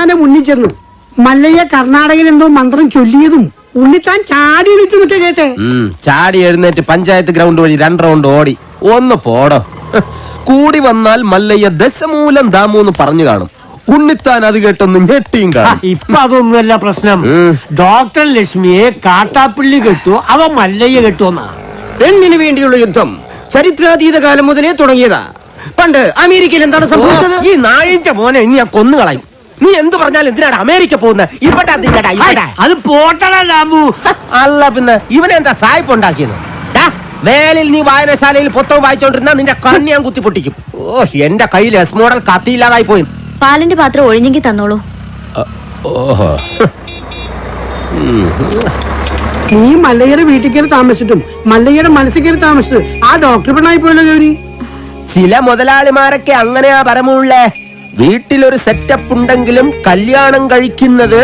ഉണ്ണിത്താന്റെ മുന്നിൽ ചെന്നു മല്ലയ്യ കർണാടകയിൽ എന്തോ മന്ത്രം ചൊല്ലിയതും ഉണ്ണിത്താൻ ചാടി എഴുന്നേറ്റ് നിൽക്കുക കേട്ടെ. ചാടി എഴുന്നേറ്റ് പഞ്ചായത്ത് ഗ്രൗണ്ട് വഴി 2 റൗണ്ട് ഓടി. ഒന്ന് പോടോ. കൂടി വന്നാൽ മല്ലയ്യ ദശമൂലം ദാമൂന്ന് പറഞ്ഞു കാണും. ഉണ്ണിത്താൻ അത് കേട്ടൊന്ന് ഞെട്ടിയും കാണും. ഇപ്പൊ അതൊന്നുമല്ല പ്രശ്നം. ഡോക്ടർ ലക്ഷ്മിയെ കാട്ടാപ്പിള്ളി കെട്ടു, അവ മല്ലയ്യ കെട്ടുവന്നാ. പെണ്ണിന് വേണ്ടിയുള്ള യുദ്ധം ചരിത്രാതീത കാലം മുതലേ തുടങ്ങിയതാ. പണ്ട് അമേരിക്കയിൽ എന്താണ് സംഭവിച്ചത്? ഈ നായിന്റെ മോനെ ഇനി ഞാൻ കൊന്നുകളയും. നീ എന്ത് പറഞ്ഞാലും എന്തിനാണ് അമേരിക്ക പോകുന്നത്? അത് പോട്ടടാ രാമു. അല്ല പിന്നെ ഇവനെന്താ സായിപ്പ് ഉണ്ടാക്കിയത്? വേലിൽ നീ വായനശാലയിൽ പുസ്തകം വായിച്ചോണ്ടിരുന്ന നിന്റെ കണ്ണ് ഞാൻ കുത്തിപ്പൊട്ടിക്കും. ഓ, എന്റെ കയ്യിൽ എസ് മോഡൽ കത്തിയില്ലാതായി പോയി. പാലിന്റെ പാത്രം ഒഴിഞ്ഞെങ്കിൽ തന്നോളൂ. ഓഹോ, നീ മല്ലയ്യയുടെ വീട്ടിൽ കയറി താമസിച്ചിട്ടും മല്ലയ്യയുടെ മനസ്സിൽ കയറി താമസിച്ചത് ആ ഡോക്ടർ പെണ്ണായി പോയല്ലോ ഗൗരി. ചില മുതലാളിമാരൊക്കെ അങ്ങനെയാ പരമുള്ളേ. വീട്ടിലൊരു സെറ്റപ്പ് ഉണ്ടെങ്കിലും കല്യാണം കഴിക്കുന്നത്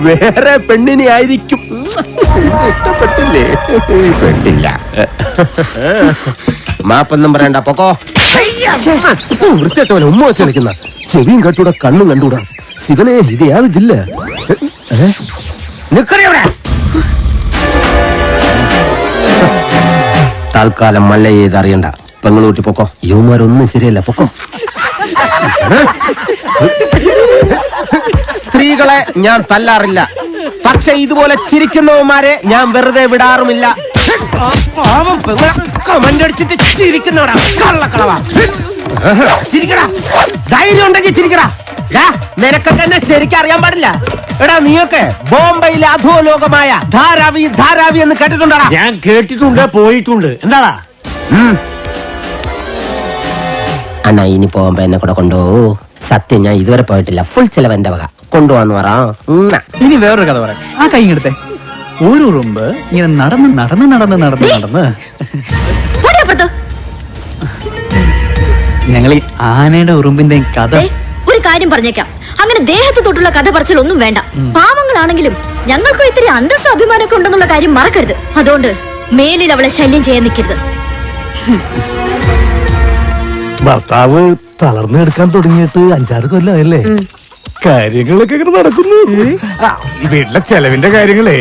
വേറെ പെണ്ണിനെ ആയിരിക്കും. ഇഷ്ടപ്പെട്ടില്ലേ? പെട്ടില്ല. മാപ്പൊന്നും പറയണ്ട, പൊക്കോ. വൃത്തിയായിട്ടവനെ ഉമ്മ വെച്ച് കളിക്കുന്ന ചെവിയും കെട്ടൂടാ, കണ്ണും കണ്ടൂടാ. ശിവനെ, ഇത് യാത് ജില്ല. നിക്കറിയവിടെ. തൽക്കാലം മല്ലയെ ഇത് അറിയണ്ട. പെങ്ങളൂട്ടി പൊക്കോ. യുവമാരൊന്നും ശരിയല്ല, പൊക്കോ. സ്ത്രീകളെ ഞാൻ തല്ലാറില്ല, പക്ഷെ ഇതുപോലെ ചിരിക്കുന്നവന്മാരെ ഞാൻ വെറുതെ വിടാറുമില്ല. പാവം കമന്റടിച്ചിട്ട് ചിരിക്കുന്നവടാ, കള്ളക്കളവാ. ചിരിക്കടാ, ധൈര്യം ഉണ്ടെങ്കിൽ ചിരിക്കടാ. നിനക്കൊക്കെ എന്നെ ശരിക്കും അറിയാൻ പാടില്ല. എടാ, നീയൊക്കെ ബോംബെയിലെ അധോലോകമായ ധാരാവി ധാരാവി എന്ന് കേട്ടിട്ടുണ്ടാ? ഞാൻ കേട്ടിട്ടുണ്ട്, പോയിട്ടുണ്ട്. എന്താടാ അണ്ണാ, ഇനി പോകുമ്പോ എന്നെ കൂടെ കൊണ്ടുപോകൂ. സത്യം, ഞാൻ ഇതുവരെ പോയിട്ടില്ല. ഫുൾ ചെലവ് എന്റെ വക. കൊണ്ടുപോവാന്ന് പറ. ഇനി വേറൊരു കഥ പറയാം. ആ കൈ എടുത്തേ. ഒരു ഉറുമ്പ് ഇങ്ങനെ നടന്ന് നടന്ന് നടന്ന് നടന്ന് നടന്ന് ഞങ്ങൾ ഈ ആനയുടെ ഉറുമ്പിന്റെ കഥ. ഒരു കാര്യം പറഞ്ഞേക്കാം, അങ്ങനെ ദേഹത്ത് തൊട്ടുള്ള കഥ പറച്ചിലൊന്നും വേണ്ട. പാവങ്ങളാണെങ്കിലും ഞങ്ങൾക്കും ഇത്തിരി അന്തസ്സ അഭിമാനമൊക്കെ ഉണ്ടെന്നുള്ള കാര്യം മറക്കരുത്. അതുകൊണ്ട് മേലിൽ അവളെ ശല്യം ചെയ്യാൻ നിൽക്കരുത്. ഭർത്താവ് തളർന്നെടുക്കാൻ തുടങ്ങിയിട്ട് 5-6 കൊല്ലമല്ലേ? കാര്യങ്ങളൊക്കെ ഇങ്ങനെ നടക്കുന്നു. വീട്ടിലെ ചെലവിന്റെ കാര്യങ്ങളേ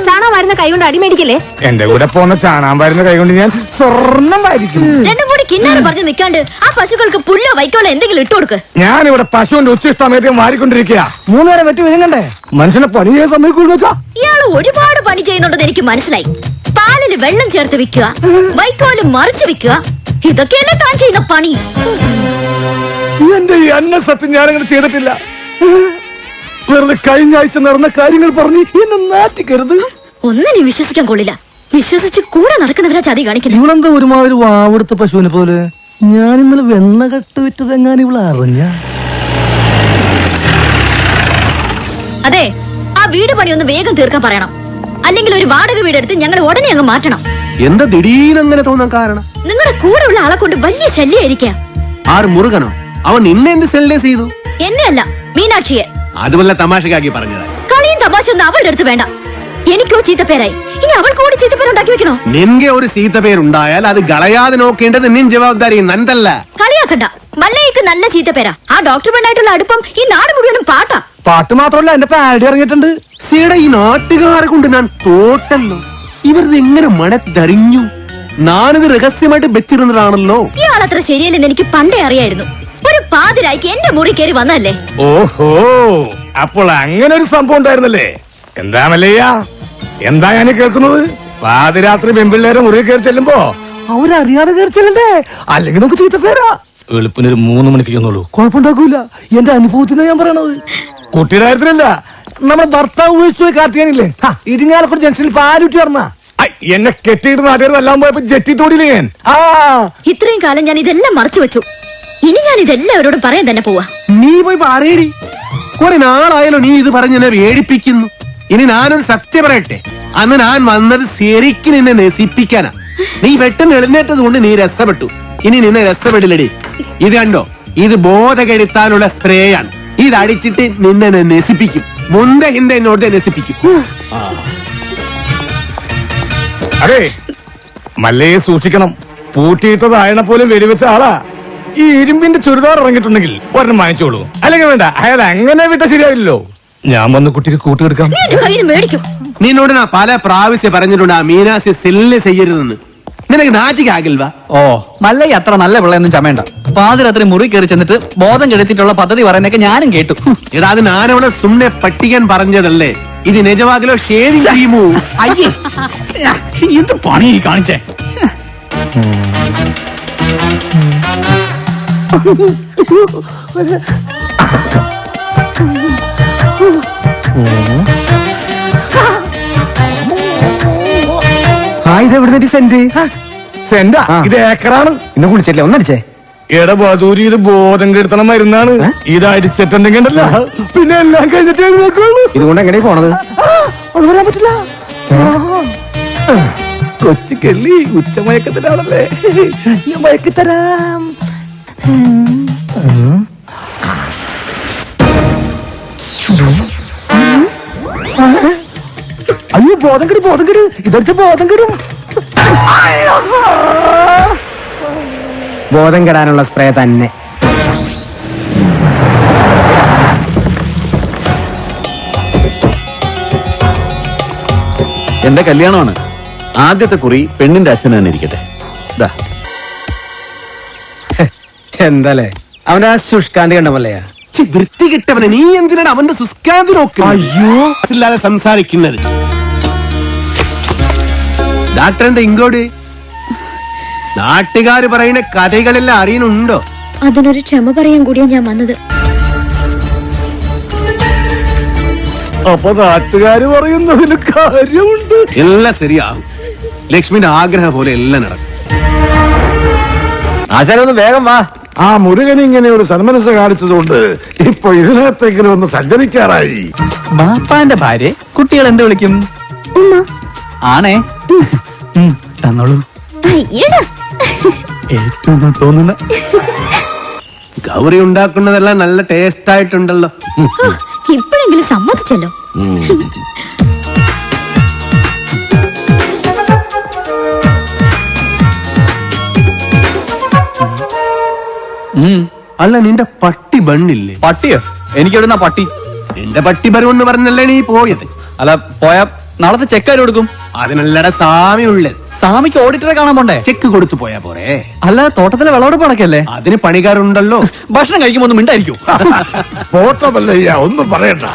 ചാണകം കൈ കൊണ്ട് അടിമേടിക്കല്ലേ. എന്റെ കൂടെ പോകുന്ന ചാണാൻ വരുന്ന കൈ കൊണ്ട് ഞാൻ സ്വർണം വാരിക്കും. രണ്ടും കൂടി കിന്നാരം പറഞ്ഞു നിൽക്കാണ്ട് ആ പശുക്കൾക്ക് പുല്ലോ വൈക്കോലോ എന്തെങ്കിലും ഇട്ടു കൊടുക്ക്. ഞാനിവിടെ പശുവിന്റെ ഉച്ചിഷ്ടമേദ്യം വാരിക്കൊണ്ടിരിക്കുക. 3 നേരം വെട്ടി വിഴുങ്ങണ്ടേ? മനുഷ്യനെ പണി ചെയ്യാൻ സമയക്കൂന്ന് വെച്ചാ. ഇയാള് ഒരുപാട് പണി ചെയ്യുന്നുണ്ടെന്ന് എനിക്ക് മനസ്സിലായി. പാലില് വെള്ളം ചേർത്ത് വിൽക്കുക, വൈക്കോല് മറിച്ച് വിൽക്കുക, ഇതൊക്കെയല്ലേ താൻ ചെയ്യുന്ന പണി. എന്റെ ഈ അന്ന സത്യം ഞാനങ്ങനെ ചെയ്തിട്ടില്ല. വെറുതെ കഴിഞ്ഞ ആഴ്ച നടന്ന കാര്യങ്ങൾ പറഞ്ഞ് എന്നെ നാറ്റിക്കരുത്. ഒന്നിനും വിശ്വസിക്കാൻ കൊള്ളില്ല. വിശ്വസിച്ച് കൂടെ നടക്കുന്നവരാ ചതി കാണിക്കുന്നത്. ഇവളെന്താ ഒരുമാതിരി വാവെടുത്ത പശുവിനെ പോലെ? ഞാൻ ഇന്നലെ വെണ്ണ കട്ട് വിറ്റതെങ്ങാൻ ഇവളെ അറിഞ്ഞ. അതെ, ആ വീട് പണി ഒന്ന് വേഗം തീർക്കാൻ പറയണം. അല്ലെങ്കിൽ ഒരു വാടക വീടെടുത്ത് ഞങ്ങൾ ഉടനെ അങ്ങ് മാറ്റണം. എന്താ ദിടീരങ്ങനെ തോന്നാൻ കാരണം? നിങ്ങളുടെ കൂടെ ഉള്ള ആളെ കൊണ്ട് വലിയ ശല്യായിരിക്കാം. ആറ് മുറുകനോ? അവൻ നിന്നെ എന്ത് സെൽഡേ ചെയ്തു? എന്നെ അല്ല, മീനാക്ഷിയെ. അതുമല്ല തമാശക്കാക്കി പറഞ്ഞത്. കളിയും തമാശ ഒന്നും അവളുടെ അടുത്ത് വേണ്ട. എനിക്കോ ചീത്തപ്പേരായി, ഇനി അവൾ കൂടി ചീത്തപ്പേരുണ്ടാക്കി വെക്കണോ? നിന്റെ ഒരു ചീത്തപ്പേരുണ്ടായാൽ അത് കളയാതെ നോക്കേണ്ടത് നിൻ ജവാബ്ദാരി, നന്ദല്ല. കളിയാക്കണ്ട. മല്ലയ്ക്ക് നല്ല ചീത്തപ്പേരാ. ആ ഡോക്ടർ പെണ്ണായിട്ടുള്ള അടുപ്പം ഈ നാട് മുഴുവനും പാട്ടാ. പാട്ട് മാത്രമല്ല, എന്റെ പാടി ഇറങ്ങിയിട്ടുണ്ട്. സീടെ ഈ നാട്ടുകാരെ കൊണ്ട് ഞാൻ തോട്ടല്ലോ. ഇവരിത് എങ്ങനെ മണത്തറിഞ്ഞു? ഞാനിത് രഹസ്യമായിട്ട് വെച്ചിരുന്നതാണല്ലോ. ഇയാളത്ര ശരിയല്ലെന്ന് എനിക്ക് പണ്ടേ അറിയായിരുന്നു. ഒരു പാതിരായിക്ക് എന്റെ മുറി കയറി വന്നല്ലേ. ഓഹോ, അപ്പോൾ അങ്ങനെ ഒരു സംഭവം ഉണ്ടായിരുന്നല്ലേ? എന്താ മല്ലയ്യ, എന്താ ഞാൻ കേൾക്കുന്നത്? പാതിരാത്രി പെൺപിള്ളേരെ മുറി കയറി ചെല്ലുമ്പോ അവരറിയാതെ കയറി ചെല്ലണ്ടേ? അല്ലെങ്കിൽ നമുക്ക് ചീത്തപ്പേരാ. വെളുപ്പിനൊരു 3 മണിക്ക് ചെന്നോളൂ, കുഴപ്പമുണ്ടാക്കൂല. എന്റെ അനുഭവത്തിനാ ഞാൻ പറയണത്. കുട്ടിയുടെ കാര്യത്തിലല്ല, നമ്മുടെ ഭർത്താവ് ഉപയോഗിച്ചു കാർത്തികാനില്ലേ, ഇരിങ്ങാലക്കുട ജംഗ്ഷനിൽ പാലുറ്റി പറഞ്ഞ എന്നെ കെട്ടിയിട്ട് നാട്ടുകാരെല്ലാം പോയപ്പോ ജെറ്റിട്ടോടിയില്ലേ ഞാൻ. ഇത്രയും കാലം ഞാൻ ഇതെല്ലാം മറച്ചു വെച്ചു. ഇനി ഞാൻ ഇതെല്ലാവരോടും പറയാൻ തന്നെ പോവാ. നീ പോയി പറയടി. കുറെ നാളായാലോ നീ ഇത് പറഞ്ഞ് എന്നെ വേടിപ്പിക്കുന്നു. ഇനി ഞാനൊരു സത്യം പറയട്ടെ, അന്ന് ഞാൻ വന്നത് ശരിക്കും നിന്നെ നശിപ്പിക്കാനാ. നീ പെട്ടെന്ന് എഴുന്നേറ്റത് കൊണ്ട് നീ രസപ്പെട്ടു. ഇനി നിന്നെ രസപ്പെടില്ലടി. ഇത് കണ്ടോ, ഇത് ബോധകെടുത്താനുള്ള സ്പ്രേയാണ്. ഇത് അടിച്ചിട്ട് നിന്നെ നശിപ്പിക്കും. മുന്തെ ഹിന്ദ എന്നോട് നശിപ്പിക്കും. അതെ, മല്ലയെ സൂക്ഷിക്കണം. പൂട്ടിയിട്ടതായണ പോലും വെടിവെച്ച ആളാ. ഈ ഇരുമ്പിന്റെ ചുരിദാർ ഇറങ്ങിയിട്ടുണ്ടെങ്കിൽ ഒരെണ്ണം വാങ്ങിച്ചോളൂ. അല്ലെങ്കിൽ വേണ്ട, അയാൾ അങ്ങനെ വിട്ട ശരിയാവില്ലല്ലോ. ഞാൻ വന്ന് കുട്ടിക്ക് കൂട്ടുകൊടുക്കാം. നീ എന്റെ കയ്യിൽ നിന്ന് മേടിക്കും. നിന്നോട് ഞാൻ പല പ്രാവശ്യം പറഞ്ഞിട്ടുണ്ട് ആ മീനാസി സെല്ല് ചെയ്യരുതെന്ന്. നിനക്ക് നാച്ചിക്കാകിൽവാ? ഓ മല്ലയ്യ അത്ര നല്ല പിള്ളയൊന്നും ചമയണ്ട. പാതിരാത്രി മുറി കയറി ചെന്നിട്ട് ബോധം കെടുത്തിട്ടുള്ള പദ്ധതി പറയുന്നൊക്കെ ഞാനും കേട്ടു. എടാ അത് ഞാനവിടെ സുമ്നെ പട്ടിക്കാൻ പറഞ്ഞതല്ലേ. ഇത് നിജവാകിലോ ഷേവിംഗ് ക്രീമോ? അയ്യേ എന്ത് പണി കാണിച്ചേ. സെന്റാ ഇത് ഏക്കറാണ്. ഇന്ന് കുളിച്ചില്ലേ? ഒന്നടിച്ചേ. എടബാദൂരി ഇത് ബോധം കെടുത്തണം മരുന്നാണ്. ഇത് അടിച്ചിട്ടുണ്ടെങ്കിൽ ഉണ്ടല്ലോ, പിന്നെ എല്ലാം കഴിഞ്ഞിട്ട് എഴുന്നേക്കുള്ളൂ. ഇതുകൊണ്ട് എങ്ങനെ പോണത്? വരാൻ പറ്റില്ല. കൊച്ചു കെള്ളി ഉച്ചമയക്കത്തിലാണല്ലേ, ഞാൻ മയക്കിത്തരാം. അയ്യോ ബോധം കെട് ഇതടിച്ച ബോധം കെടും. ബോധം കെടാനുള്ള സ്പ്രേ തന്നെ. എന്റെ കല്യാണമാണ്. ആദ്യത്തെ കുറി പെണ്ണിന്റെ അച്ഛൻ തന്നെ ഇരിക്കട്ടെ. എന്താലേ അവന്റെ ആ ശുഷ്കാന്തി കണ്ടമല്ലയാ. വൃത്തി കിട്ടവനെ, നീ എന്തിനാണ് അവന്റെ സുസ്കാന്തി നോക്കി? അയ്യോ ഇല്ലാതെ സംസാരിക്കുന്നത്. ഡാക്ടർ എന്താ ഇങ്ങോട്ട്? നാട്ടുകാര് പറയുന്ന കഥകളെല്ലാം അറിയുന്നുണ്ടോ? അതിനൊരു ക്ഷമ പറയാൻ കൂടിയാ ഞാൻ വന്നത്. അപ്പൊ നാട്ടുകാര് പറയുന്നതിന് കാര്യമുണ്ട്. എല്ലാം ശരിയാകും. ലക്ഷ്മിന്റെ ആഗ്രഹം പോലെ എല്ലാം നടക്കും. ആശാനൊന്ന് വേഗം വാ. ആ മുരുകൻ ഇങ്ങനെ ഒരു സന്മനസ് കാണിച്ചതുകൊണ്ട് ഇപ്പൊ ഇതിനകത്തെങ്കിലും ഒന്ന് സഞ്ചരിക്കാറായി. ബാപ്പാന്റെ ഭാര്യ കുട്ടികൾ എന്ത് വിളിക്കും? ആണേ തന്നോളൂ. ഏറ്റവും തോന്നുന്ന ഗൗരി ഉണ്ടാക്കുന്നതെല്ലാം നല്ല ടേസ്റ്റ് ആയിട്ടുണ്ടല്ലോ. ഇപ്പോഴെങ്കിലും സമ്മതിച്ചല്ലോ. അല്ല നിന്റെ പട്ടി ബണ്ണില്ലേ? പട്ടിയോ? എനിക്കെവിടുന്ന പട്ടി? നിന്റെ പട്ടി വരുമെന്ന് പറഞ്ഞല്ലേ നീ പോയത്? അല്ല പോയാ നാളത്തെ ചെക്കാര് കൊടുക്കും. അതിനല്ലട സാമി ഉള്ളത്. സ്വാമിക്ക് ഓഡിറ്ററെ കാണാൻ പോണ്ടേ? ചെക്ക് കൊടുത്തു പോയാ പോരെ? അല്ല തോട്ടത്തിലെ വിളവെടുപ്പ് നടക്കല്ലേ? അതിന് പണിക്കാരുണ്ടല്ലോ. ഭക്ഷണം കഴിക്കുമ്പോ ഒന്നും മിണ്ടായിരിക്കും. പോട്ടമല്ലയ്യ, ഒന്നും പറയണ്ട.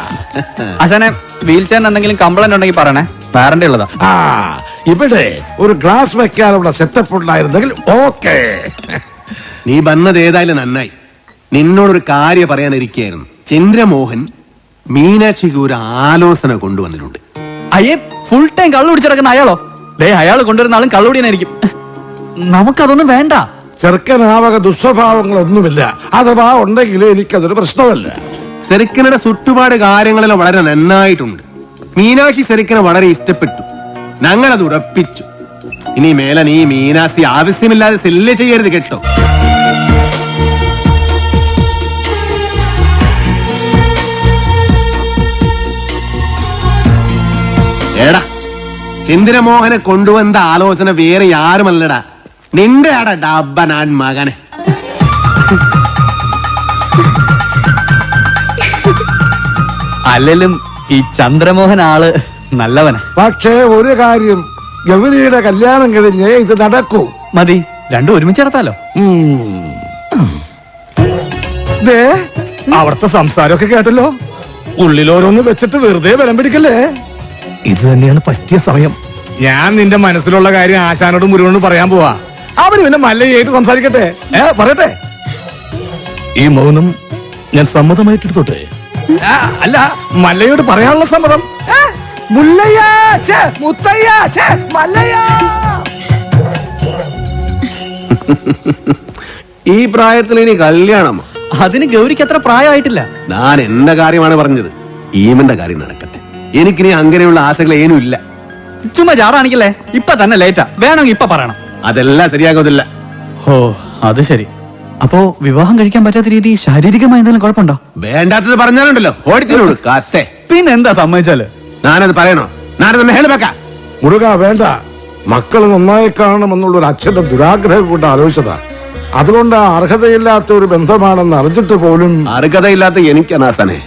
ആശാനെ വീൽ ചെയറിന് എന്തെങ്കിലും കംപ്ലൈന്റ് ഉണ്ടെങ്കിൽ പറയണേ, വാറണ്ടി ഉള്ളതാ. ആ ഇവിടെ ഒരു ഗ്ലാസ് വെക്കാനുള്ള സെറ്റപ്പ് ഉണ്ടായിരുന്നെങ്കിൽ ഓക്കേ. നീ വന്നത് ഏതായാലും നന്നായി. നിന്നോടൊരു കാര്യം പറയാനിരിക്കായിരുന്നു. ചന്ദ്രമോഹൻ മീനാക്ഷിക്ക് ഒരു ആലോചന കൊണ്ടുവന്നിട്ടുണ്ട്. അയ്യേ ഫുൾ ടൈം കള്ളു പിടിച്ചിടക്കുന്ന അയാളോ? ദേ അയാൾ കൊണ്ടുവരുന്ന ആളും കള്ളുടിയനായിരിക്കും. നമുക്കതൊന്നും വേണ്ട. ചെറുക്കനാവക ദുസ്വഭാവങ്ങളൊന്നുമില്ല. അഥവാ ഉണ്ടെങ്കിലും എനിക്കതൊരു പ്രശ്നമല്ല. സെറിക്കനുടെ ചുറ്റുപാട് കാര്യങ്ങളെല്ലാം വളരെ നന്നായിട്ടുണ്ട്. മീനാക്ഷി സെറിക്കനെ വളരെ ഇഷ്ടപ്പെട്ടു. ഞങ്ങളത് ഉറപ്പിച്ചു. ഇനി മേലെ നീ മീനാക്ഷി ആവശ്യമില്ലാതെ സെല്ല് ചെയ്യരുത് കേട്ടോ. എടാ ചന്ദ്രമോഹനെ കൊണ്ടുവന്ന ആലോചന വേറെ ആരുമല്ലടാ, നിന്റെ ആടാ ഡബ്ബനാൻ മകനെ. അല്ലെങ്കിലും ഈ ചന്ദ്രമോഹൻ ആള് നല്ലവനാ. പക്ഷേ ഒരു കാര്യം, ഗൗരിയുടെ കല്യാണം കഴിഞ്ഞ് ഇത് നടക്കൂ. മതി, രണ്ടും ഒരുമിച്ച് നടത്താലോ. ദേ അവിടുത്തെ സംസാരമൊക്കെ കേട്ടല്ലോ. ഉള്ളിലോരോന്ന് വെച്ചിട്ട് വെറുതെ ബലം പിടിക്കല്ലേ. ഇത് തന്നെയാണ് പറ്റിയ സമയം. ഞാൻ നിന്റെ മനസ്സിലുള്ള കാര്യം ആശാനോട് മുരുകനോട് പറയാൻ പോവാ. അവര് പിന്നെ മല്ലയായിട്ട് സംസാരിക്കട്ടെ. പറയട്ടെ. ഈ മൗനം ഞാൻ സമ്മതമായിട്ടെടുത്തോട്ടെ? അല്ല, മല്ലയോട് പറയാനുള്ള സമ്മതം. മുല്ലയ്യ, ഛേ, മുത്തയ്യ, ഛേ, മല്ലയ്യ. ഈ പ്രായത്തിൽ ഇനി കല്യാണമോ? അതിന് ഗൗരിക്ക് അത്ര പ്രായമായിട്ടില്ല. ഞാൻ എന്റെ കാര്യമാണ് പറഞ്ഞത്. ഈമന്റെ കാര്യം നടക്കട്ടെ. എനിക്കിനി അങ്ങനെയുള്ള ആശകൾ ഏനും ഇല്ല. ചുമ്മാ ചാറാണിക്കല്ലേ. ഇപ്പൊ തന്നെ ലേറ്റാ. വേണമെങ്കിൽ ഇപ്പൊ പറയണം. അതെല്ലാം ശരിയാകുന്നില്ല. ഓ അത് ശരി. അപ്പോ വിവാഹം കഴിക്കാൻ പറ്റാത്ത രീതി ശാരീരികമായി എന്തെങ്കിലും കുഴപ്പമുണ്ടോ? വേണ്ടാത്തത് പറഞ്ഞാലുണ്ടല്ലോ ഓടിത്തിനോട് കാത്തേ. പിന്നെന്താ സമ്മതിച്ചാല്? ഞാനത് പറയണോ? ഞാനത് മേളിൽ മുരുക വേണ്ട. മക്കൾ നന്നായി കാണണമെന്നുള്ള ഒരു അച്ഛന്റെ ദുരാഗ്രഹം കൊണ്ട് ആലോചിച്ചതാ. അതുകൊണ്ട് ആ അർഹതയില്ലാത്ത ഒരു ബന്ധമാണെന്ന് അറിഞ്ഞിട്ട് പോലും അർഹതയില്ലാത്ത എനിക്കാണ് ആസാനെ.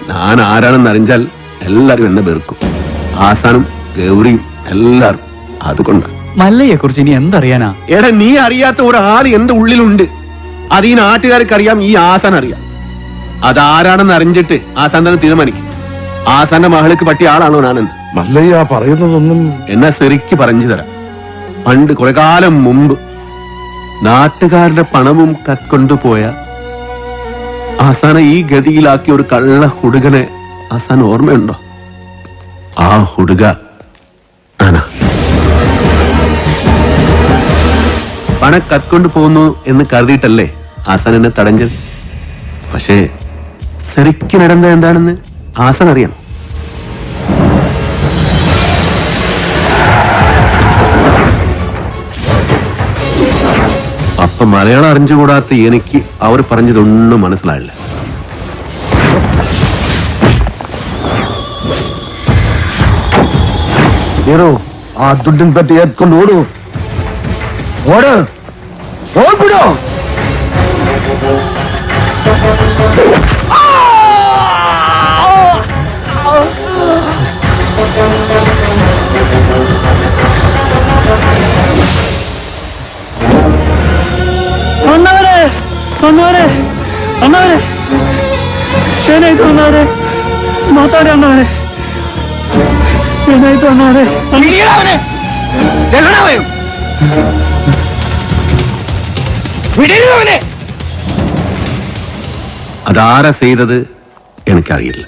ഞാൻ ആരാണെന്ന് അറിഞ്ഞാൽ എല്ലാരും എന്നെ വെറുക്കും. ആസാനും ഗൗരിയും എല്ലാരും. അതുകൊണ്ട് മല്ലയെ കുറിച്ച് ഇനി എന്തറിയാനാ? എടാ, നീ അറിയാത്ത ഒരാൾ എന്റെ ഉള്ളിലുണ്ട്. അത് ഈ നാട്ടുകാർക്ക് അറിയാം, ഈ ആസാൻ അറിയാം. അതാരാണെന്ന് അറിഞ്ഞിട്ട് ആസാൻ തന്നെ തീരുമാനിക്കും. ആസാന്റെ മഹൾക്ക് പറ്റിയ ആളാണോ ഞാനെന്ന്. മല്ലയ്യ പറയുന്നതൊന്നും എന്നാ ശരിക്ക് പറഞ്ഞു തരാം. പണ്ട് കുറെ കാലം മുമ്പ് നാട്ടുകാരുടെ പണവും കക്കൊണ്ടുപോയ ആസാനെ ഈ ഗതിയിലാക്കിയ ഒരു കള്ള ഹുടുകനെ ആസാൻ ഓർമ്മയുണ്ടോ? ആ ഹുടുക ആന പണം കത്കൊണ്ട് പോകുന്നു എന്ന് കരുതിയിട്ടല്ലേ ആസാൻ എന്നെ തടഞ്ഞത്. പക്ഷേ ശരിക്കും നടന്നത് എന്താണെന്ന് ആസാൻ അറിയാം. അപ്പൊ മലയാളം അറിഞ്ഞുകൂടാത്ത എനിക്ക് അവർ പറഞ്ഞതൊന്നും മനസ്സിലായില്ല. ആ ദുഡിൻ പറ്റി ഏറ്റുകൊണ്ട് ഓടൂ, ഓട്, ഓടിപ്പിടോ. ಅಣ್ಣವರೇ, ಅಣ್ಣವರೇ, ಅಣ್ಣವರೇ, ಏನಾಯ್ತು ಅಣ್ಣವರೇ? ಮಾತಾಡಿ ಅಣ್ಣವರೇ, ಏನಾಯ್ತು ಅಣ್ಣವರೇ? അതാരാ ചെയ്തത് എനിക്കറിയില്ല.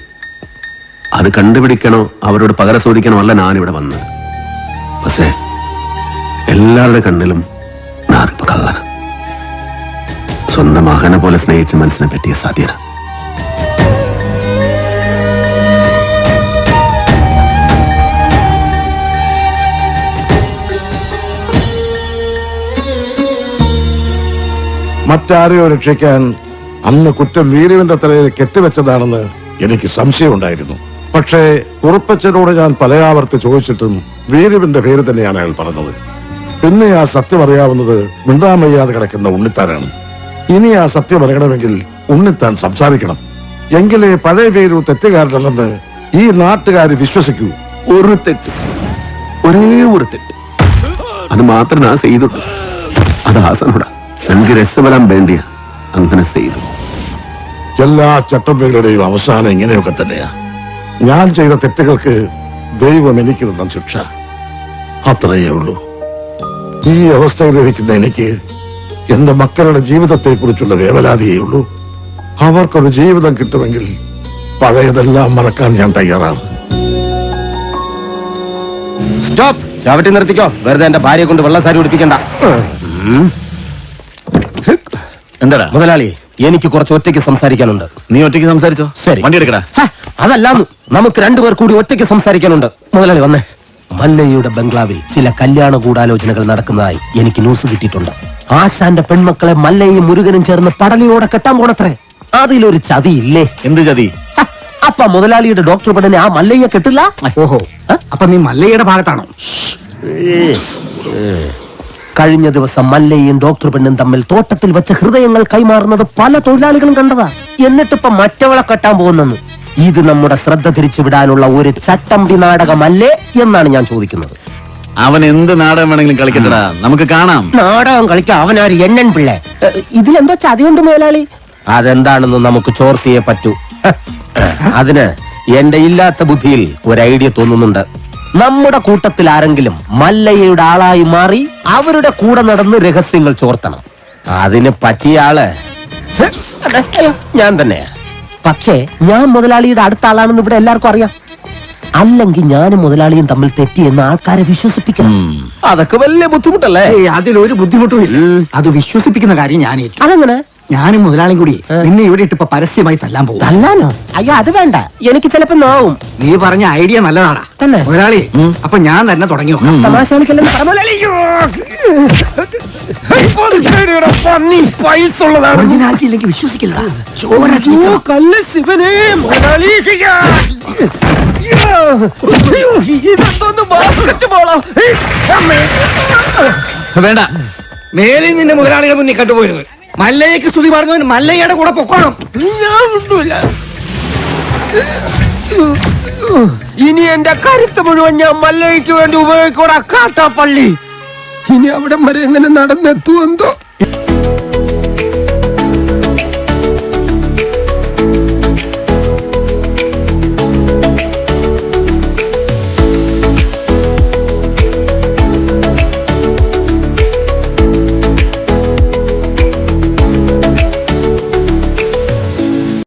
അത് കണ്ടുപിടിക്കണോ അവരോട് പകരം ചോദിക്കണോ അല്ല ഞാനിവിടെ വന്നത്. പക്ഷേ എല്ലാവരുടെ കണ്ണിലും ഞാനിപ്പോ കള്ളന. സ്വന്തം മകനെ പോലെ സ്നേഹിച്ച് മനസ്സിനെ പറ്റിയ സാധ്യത. മറ്റാരെയോ രക്ഷിക്കാൻ അന്ന് കുറ്റം വീരുവിന്റെ തലയിൽ കെട്ടിവെച്ചതാണെന്ന് എനിക്ക് സംശയമുണ്ടായിരുന്നു. പക്ഷേ കുറുപ്പച്ചനോട് ഞാൻ പലയാവർത്തി ചോദിച്ചിട്ടും വീരുവിന്റെ പേര് തന്നെയാണ് അയാൾ പറഞ്ഞത്. പിന്നെ ആ സത്യം അറിയാവുന്നത് മിണ്ടാമയ്യാതെ കിടക്കുന്ന ഉണ്ണിത്താനാണ്. ഇനി ആ സത്യം അറിയണമെങ്കിൽ ഉണ്ണിത്താൻ സംസാരിക്കണം. എങ്കിലേ പഴയ വീരു തെറ്റുകാരനല്ലെന്ന് ഈ നാട്ടുകാർ വിശ്വസിക്കൂ. ഒരു തെറ്റ്, ഒരേ ഒരു തെറ്റ്, അത് മാത്രം ഞാൻ ചെയ്തുള്ളൂ. അത് ആസനോടാ. എനിക്ക് രസബലം വേണ്ടിയ അങ്ങനെ ചെയ്തു. എല്ലാ ചട്ടമ്പികളുടെയും അവസാനം ഇങ്ങനെയൊക്കെ തന്നെയാ. ഞാൻ ചെയ്ത തെറ്റുകൾക്ക് ദൈവം എനിക്ക് തന്ന ശിക്ഷ അത്രയേ ഉള്ളൂ. ഈ അവസ്ഥയിലിരിക്കുന്ന എനിക്ക് എന്റെ മക്കളുടെ ജീവിതത്തെ കുറിച്ചുള്ള വേവലാതിയേ ഉള്ളൂ. അവർക്കൊരു ജീവിതം കിട്ടുമെങ്കിൽ പഴയതെല്ലാം മറക്കാൻ ഞാൻ തയ്യാറാണ്. സ്റ്റോപ്പ്, ചവിട്ടി നിർത്തിക്കോ. വെറുതെ എന്റെ ഭാര്യയെ കൊണ്ട് വെള്ളസാരി ഉടുപ്പിക്കണ്ട. എന്താടാ മുതലാളി, എനിക്ക് കുറച്ച് ഒറ്റയ്ക്ക് സംസാരിക്കാനുണ്ട്. നീ ഒറ്റയ്ക്ക് സംസാരിച്ചോ? ശരി, വണ്ടി എടുക്കടാ. അതല്ലാന്ന്, നമുക്ക് രണ്ടുപേർ കൂടി ഒറ്റയ്ക്ക് സംസാരിക്കാനുണ്ട്. മുതലാളി വന്നേ. മല്ലയ്യയുടെ ബംഗ്ലാവിൽ ചില കല്യാണ ഗൂഢാലോചനകൾ നടക്കുന്നതായി എനിക്ക് ന്യൂസ് കിട്ടിയിട്ടുണ്ട്. ആശാന്റെ പെൺമക്കളെ മല്ലയും മുരുകനും ചേർന്ന് പടലയോടെ കെട്ടാൻ പോണത്രേ. അതിലൊരു ചതിയില്ലേ? എന്ത് ചതി? അപ്പ മുതലാളിയുടെ ഡോക്ടർ പെണ്ണിനെ ആ മല്ലയ്യ കെട്ടില്ല. ഓഹോ, അപ്പൊ നീ മല്ലയുടെ ഭാഗത്താണോ? കഴിഞ്ഞ ദിവസം മല്ലയും ഡോക്ടർ പെണ്ണും തമ്മിൽ തോട്ടത്തിൽ വെച്ച ഹൃദയങ്ങൾ കൈമാറുന്നത് പല തൊഴിലാളികളും കണ്ടതാ. എന്നിട്ടിപ്പോ മറ്റവളെ കെട്ടാൻ പോകുന്നെന്ന്. ഇത് നമ്മുടെ ശ്രദ്ധ തിരിച്ചുവിടാനുള്ള ഒരു ചട്ടമ്പി നാടകമല്ലേ എന്നാണ് ഞാൻ ചോദിക്കുന്നത്. അവൻ എന്ത് നാടകം വേണമെങ്കിലും കളിക്കട്ടടാ, നമുക്ക് കാണാം. നാടകം കളിക്കാൻ അവനാര് എണ്ണൻ പിള്ളേ? ഇതിലെന്തോ ചതിയുണ്ട് മുതലാളി. അതെന്താണെന്ന് നമുക്ക് ചോർത്തിയേ പറ്റൂ. അതിന് എന്റെ ഇല്ലാത്ത ബുദ്ധിയിൽ ഒരു ഐഡിയ തോന്നുന്നുണ്ട്. നമ്മുടെ കൂട്ടത്തിൽ ആരെങ്കിലും മല്ലയ്യയുടെ ആളായി മാറി അവരുടെ കൂടെ നടന്ന് രഹസ്യങ്ങൾ ചോർത്തണം. അതിന് പറ്റിയ ആള് ഞാൻ തന്നെയാ. പക്ഷേ ഞാൻ മുതലാളിയുടെ അടുത്ത ആളാണെന്ന് ഇവിടെ എല്ലാവർക്കും അറിയാം. അല്ലെങ്കിൽ ഞാനും മുതലാളിയും തമ്മിൽ തെറ്റിയെന്ന് ആൾക്കാരെ വിശ്വസിപ്പിക്കണം. അതൊക്കെ വലിയ ബുദ്ധിമുട്ടല്ലേ? അതിലൊരു ബുദ്ധിമുട്ടും ഇല്ല. അത് വിശ്വസിപ്പിക്കുന്ന കാര്യം ഞാൻ ഏറ്റു. അതെങ്ങനെ? ഞാനും മുതലാളിയും കൂടി നിന്നെ ഇവിടെ ഇട്ടിപ്പോ പരസ്യമായി തല്ലാൻ പോകും. തല്ലാനോ? അയ്യോ, അത് വേണ്ട. എനിക്ക് ചിലപ്പോ നോവും. നീ പറഞ്ഞ ഐഡിയ നല്ലതാടാ തന്നെ മുതലാളി. അപ്പൊ ഞാൻ തന്നെ തുടങ്ങി നോക്കാം. തമാശ കളിക്കല്ലെന്ന് പറഞ്ഞ ഒറിജിനാലിറ്റി ഇല്ലെങ്കിൽ വിശ്വസിക്കില്ല. കല്ല് ശിവനെ മുതലാളി. വേണ്ട, മേലിൽ നിന്റെ മുതലാളിയുടെ മുന്നിൽ കണ്ടുപോയിരുന്നു. മല്ലയ്ക്ക് സ്തുതി പറഞ്ഞവൻ മല്ലയ്യയുടെ കൂടെ പൊക്കോണം. ഇനി എന്റെ കരുത്ത് മുഴുവൻ ഞാൻ മല്ലയ്ക്ക് വേണ്ടി ഉപയോഗിക്കൂടാ കാട്ടാപ്പള്ളി. ഇനി അവിടെ വരെ എങ്ങനെ നടന്നെത്തുമെന്തോ.